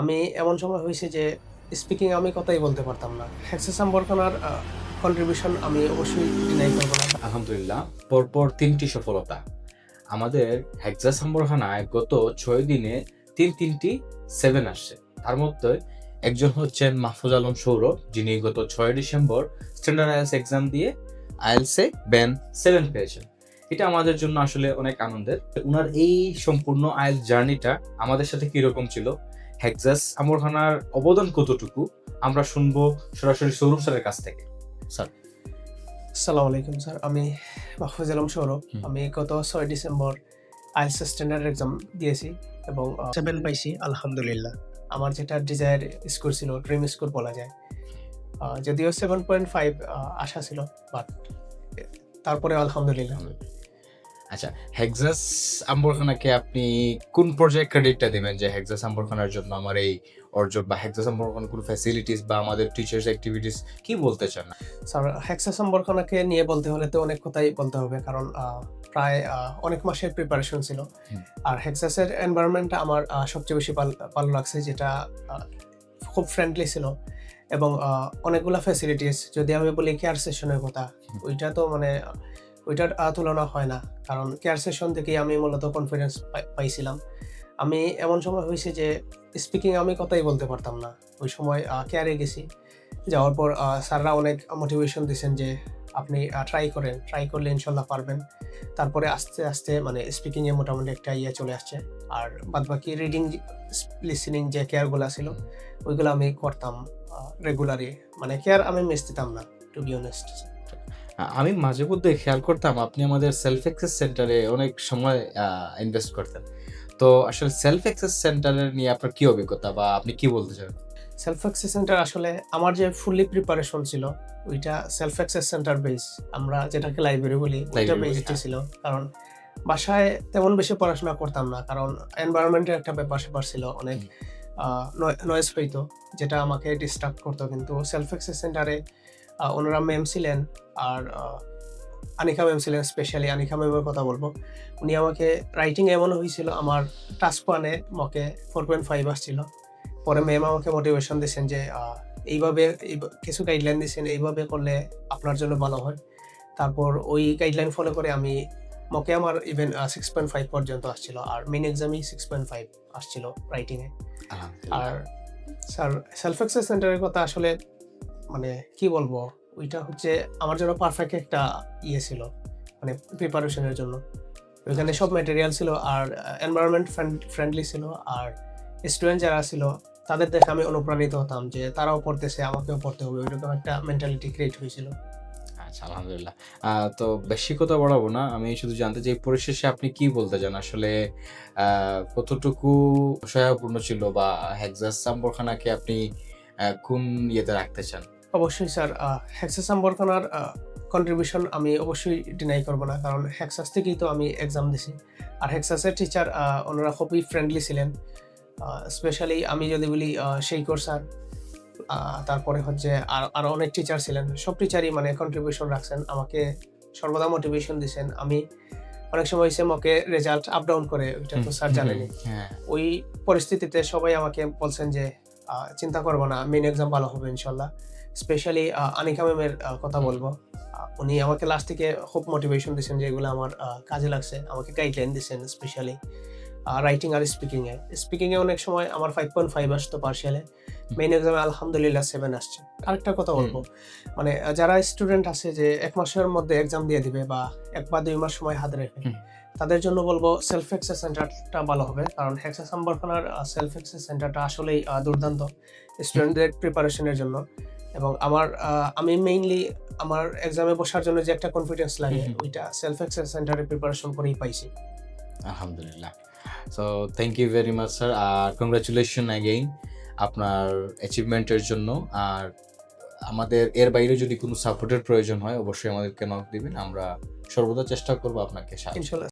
আমি এমন সময় হয়েছে যে স্পিকিং আমি কথাই বলতে পারতাম না। হেক্সাস আম্বরখানার কন্ট্রিবিউশন আমি অবশ্যই ডিনাই করব না। আলহামদুলিল্লাহ, পরপর ৩টি সফলতা। আমাদের হেক্সাস আম্বরখানায় গত ৬ দিনে ৩টি 7 আসছে। তার মধ্যে একজন হচ্ছেন মাহফুজ আলম সৌরভ, যিনি গত ৬ ডিসেম্বর স্ট্যান্ডার্ড আইএলটিএস এক্সাম দিয়ে আইএলটিএস-এ ব্যান্ড 7 পেয়েছেন। এটা আমাদের জন্য আসলে অনেক আনন্দের। উনার এই সম্পূর্ণ আইএলটিএস জার্নিটা আমাদের সাথে কিরকম ছিল, হেক্সাস আম্বরখানার অবদান কতটুকু, আমরা শুনবো সরাসরি সৌরভ স্যারের কাছ থেকে। স্যার। আসসালামু আলাইকুম স্যার। আমি মাহফুজ আলম সৌরভ। আমি গত ৬ ডিসেম্বর আইএলটিএস স্ট্যান্ডার্ড এক্সাম দিয়েছি এবং 7 পাইছি আলহামদুলিল্লাহ। আমার যেটা ডিজায়ার স্কোর ছিল, ড্রিম স্কোর বলা যায়। যদিও 7.5 আশা ছিল, বাট তারপরে আলহামদুলিল্লাহ। আচ্ছা, হেক্সাস আম্বরখানাকে আপনি কোন পর্যায়ে ক্রেডিটটা দিবেন যে হেক্সাস আম্বরখানার জন্য আমার এই অর্জন, বা হেক্সাস আম্বরখানার কোন ফ্যাসিলিটিস বা আমাদের টিচার্স অ্যাক্টিভিটিস কি বলতে চান? স্যার, হেক্সাস আম্বরখানাকে নিয়ে বলতে হলে তো অনেক কথাই বলতে হবে, কারণ প্রায় অনেক মাসের প্রিপারেশন ছিল। আর হেক্সাসের এনভায়রনমেন্টটা আমার সবচেয়ে বেশি ভালো লাগছে, যেটা খুব ফ্রেন্ডলি ছিল এবং অনেকগুলা ফ্যাসিলিটিস। যদি আমি বলি কেয়ার সেশনের কথা, ওইটা তো মানে ওইটার তুলনা হয় না, কারণ কেয়ার সেশন থেকেই আমি মূলত কনফিডেন্স পাইছিলাম। আমি এমন সময় হয়েছে যে স্পিকিং আমি কথাই বলতে পারতাম না। ওই সময় কেয়ারে গেছি। যাওয়ার পর স্যাররা অনেক মোটিভেশন দিয়েছেন যে আপনি ট্রাই করেন, ট্রাই করলে ইনশাল্লাহ পারবেন। তারপরে আস্তে আস্তে মানে স্পিকিংয়ে মোটামুটি একটা চলে আসছে। আর বাদবাকি রিডিং, লিসেনিং যে কেয়ারগুলো ছিল, ওইগুলো আমি করতাম রেগুলারই। মানে কেয়ার আমি মিস দিতাম না, টু বি অনেস্ট। আমি মাঝে মধ্যে খেয়াল করতাম আপনি আমাদের সেলফ অ্যাক্সেস সেন্টারে অনেক সময় ইনভেস্ট করতেন। তো আসলে সেলফ অ্যাক্সেস সেন্টারের নিয়ে আপনার কি অভিজ্ঞতা, বা আপনি কি বলতে চান? সেলফ অ্যাক্সেস সেন্টার আসলে আমার যে ফুললি প্রিপারেশন ছিল, ওইটা সেলফ অ্যাক্সেস সেন্টার বেস, আমরা যেটাকে লাইব্রেরি বলি, ওইটা বেসডই ছিল। কারণ বাসায় তেমন বেশি পড়াশোনা করতাম না, কারণ এনভায়রনমেন্টের একটা ব্যাপার ছিল, অনেক নয়েজ হইতো, যেটা আমাকে ডিস্ট্রাক্ট করতো। কিন্তু সেলফ অ্যাক্সেস সেন্টারে ওনারা ম্যাম ছিলেন, আর আনিকা ম্যাম ছিলেন। স্পেশালি আনিকা ম্যামের কথা বলবো। উনি আমাকে রাইটিং এমন হয়েছিল, আমার টাস্ক 1-এ মকে 4.5 আসছিল। পরে ম্যাম আমাকে মোটিভেশন দিয়েছেন যে এইভাবে কিছু গাইডলাইন দিয়েছেন, এইভাবে করলে আপনার জন্য ভালো হয়। তারপর ওই গাইডলাইন ফলো করে আমি মকে আমার ইভেন 6.5 পর্যন্ত আসছিল, আর মেইন এক্সামই 6.5 আসছিল রাইটিংয়ে। আর স্যার, সেলফ অ্যাক্সেস সেন্টারের কথা আসলে মানে কি বলবো, ওইটা হচ্ছে আমার জন্য পারফেক্ট একটা ছিল, মানে প্রিপারেশনের জন্য। ওইখানে সব ম্যাটেরিয়াল ছিল, আর এনভায়রনমেন্ট ফ্রেন্ডলি ছিল, আর স্টুডেন্ট যারা ছিল তাদের দেখে আমি অনুপ্রাণিত হতাম যে তারাও পড়তেছে, আমাকেও পড়তে হবে, ওইরকম একটা মেন্টালিটি ক্রিয়েট হয়েছিল। আচ্ছা, আলহামদুলিল্লাহ। তো বেশি কথা বাড়াবো না। আমি শুধু জানতে চাই পরিশেষে আপনি কি বলতে চান? আসলে কতটুকু সহায়পূর্ণ ছিল, বা হেক্সাস আম্বরখানাকে আপনি কোন ইয়েতে রাখতে চান? অবশ্যই স্যার, হেক্সাস আম্বরখানার কন্ট্রিবিউশন আমি অবশ্যই ডিনাই করব না, কারণ হেক্সাস থেকেই তো আমি এক্সাম দিছি। আর হেক্সাসের টিচার ওনারা খুবই ফ্রেন্ডলি ছিলেন। স্পেশালি আমি যদি বলি শেইকর স্যার, তারপরে হচ্ছে আরও অনেক টিচার ছিলেন। সব টিচারই মানে কন্ট্রিবিউশন রাখছেন, আমাকে সর্বদা মোটিভেশন দিয়েছেন। আমি অনেক সময় হইছে মকে রেজাল্ট আপ ডাউন করে, ওইটা তো স্যার জানেনই। ওই পরিস্থিতিতে সবাই আমাকে বলছেন যে চিন্তা করবো না, মেইন এক্সাম ভালো হবে ইনশাল্লাহ। স্পেশালি আনিকা ম্যামের কথা বলবো। উনি আমাকে লাস্ট থেকে খুব মোটিভেশন দিয়েছেন, যে এগুলো আমার কাজে লাগছে। আমাকে গাইডলাইন দিয়েছেন স্পেশালি রাইটিং আর স্পিকিংয়ে। স্পিকিংয়ে অনেক সময় আমার 5.5 আসতো পার্সিয়ালে, মেইন এক্সামে আলহামদুলিল্লাহ 7 আসছে। আরেকটা কথা বলবো, মানে যারা স্টুডেন্ট আছে যে 1 মাসের মধ্যে এক্সাম দিয়ে দিবে, বা 1 বা 2 মাস সময় হাতে রেখে, তাদের জন্য বলবো সেলফ অ্যাক্সেস সেন্টারটা ভালো হবে। কারণ হেক্সাস আম্বরখানার সেলফ অ্যাক্সেস সেন্টারটা আসলেই দুর্দান্ত স্টুডেন্টদের প্রিপারেশনের জন্য। এবং আমি মেইনলি আমার এক্সামে বসার জন্য যে একটা কনফিডেন্স লাগে, ওইটা সেলফ অ্যাক্সেস সেন্টারে প্রিপারেশন করেই পাইছি। আলহামদুলিল্লাহ। So thank you very much sir, আর কংগ্রাচুলেশন অ্যাগেইন আপনার অ্যাচিভমেন্টের জন্য। আর আমাদের এর বাইরে যদি কোনো সাপোর্টের প্রয়োজন হয়, অবশ্যই আমাদেরকে নক দিবেন। আমরা সর্বদা চেষ্টা করবো আপনাকে সাহায্য। ইনশাল্লাহ।